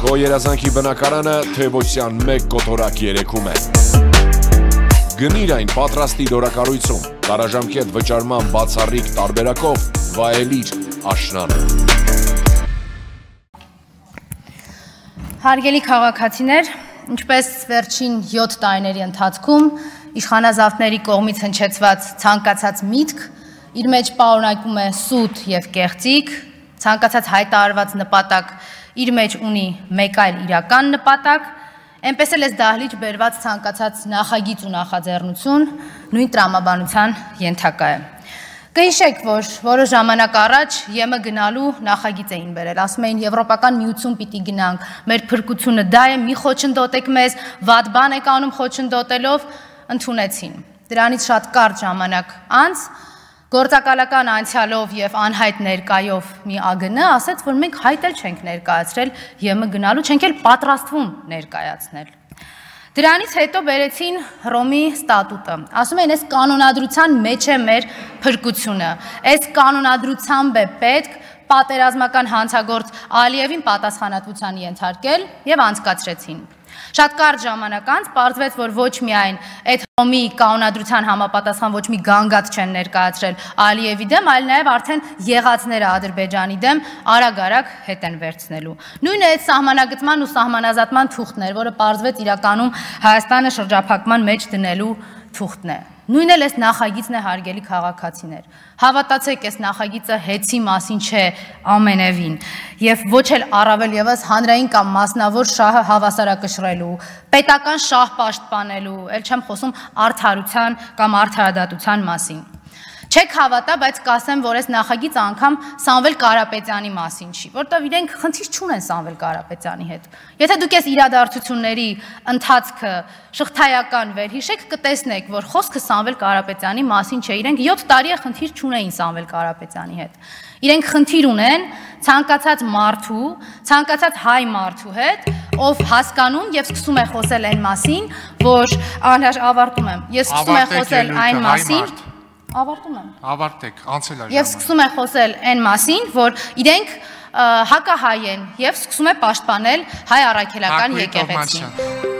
Քո երազանքի բնակարանը Թևոսյան 1 կոտորակ երեքում է։ Գնիր այն պատրաստի դորակառույցում, տարաժամկետ վճարման բացառիկ տարբերակով վայելիր աշնանը։ Հարգելի քաղաքացիներ, ինչպես վերջին 7 տարիների ընթացքում իշխանազավթների կողմից հնչեցված ցանկացած միտք իր մեջ պարունակում է սուտ եւ կեղծիք, ցանկացած հայտարարված նպատակ իր մեջ ունի մեկ այլ իրական նպատակ, այնպես էլ այս դահլիճ բերված ցանկացած նախագիծ ու նախաձեռնություն նույն տրամաբանության ենթակա է։ Կհիշեք, որ որոշ ժամանակ առաջ ԵՄ գնալու նախագիծ էին բերել, ասում էին Եվրոպական միություն պիտի գնանք, մեր փրկությունը դա է, մի խոչընդոտեք մեզ, վատ բան եք անում խոչընդոտելով, ընդունեցին։ Դրանից շատ կարճ ժամանակ անց գործակալական անցյալով եւ անհայտ ներկայով մի ԱԳՆ ասաց, որ մենք հայտ էլ չենք ներկայացրել ԵՄ գնալու, չենք էլ պատրաստվում ներկայացնել։ Դրանից հետո բերեցին Հռոմի ստատուտը, ասում են, այս կանոնադրության մեջ է մեր փրկությունը, այս կանոնադրությամբ է պետք պատերազմական հանցագործ Ալիևին պատասխանատվության ենթարկել եւ անցկացրեցին։ Շատ կարճ ժամանակ անց պարզվեց, որ ոչ միայն այդ Հռոմի կանոնադրության համապատասխան ոչ մի գանգատ չեն ներկայացրել Ալիևի դեմ, այլ նաև արդեն եղածները Ադրբեջանի դեմ արագ-արագ հետ են վերցնելու։ Նույնը այդ սահմանագծման ու սահմանազատման թուղթն էր, որը պարզվեց իրականում Հայաստանը շրջափակման մեջ դնելու թուղթն է։ Նույնն էլ այս նախագիծն է, հարգելի քաղաքացիներ։ Հավատացեք, այս նախագիծը հեծի մասին չէ ամենևին եւ ոչ էլ առավել եւս հանրային կամ մասնավոր շահը հավասարակշռելու, պետական շահ պաշտպանելու, ել չեմ խոսում արդարության կամ արդարադատության մասին։ Չեք հավատա, բայց կասեմ, որ այս նախագիծը անգամ Սամվել Կարապետյանի մասին չի, որտեղ իրենք խնդիր չունեն Սամվել Կարապետյանի հետ։ Եթե դուք այս իրադարձությունների ընթացքը շղթայական վերհիշեք, կտեսնեք, որ խոսքը Սամվել Կարապետյանի մասին չէ, իրենք 7 տարի է խնդիր չունեին Սամվել Կարապետյանի հետ։ Իրենք խնդիր ունեն ցանկացած մարդու, ցանկացած հայ մարդու հետ, ով հասկանում եւ սկսում է խոսել այն մասին, որ ավարտում եմ, ես սկսում եմ խոսել այն մասին, ավարտում եմ։ Ավարտեք, անցել է ժամանակ։ Եվ սկսում է խոսել այն մասին, որ իրենք հակահայ են եւ սկսում է պաշտպանել հայ առաքելական եկեղեցին։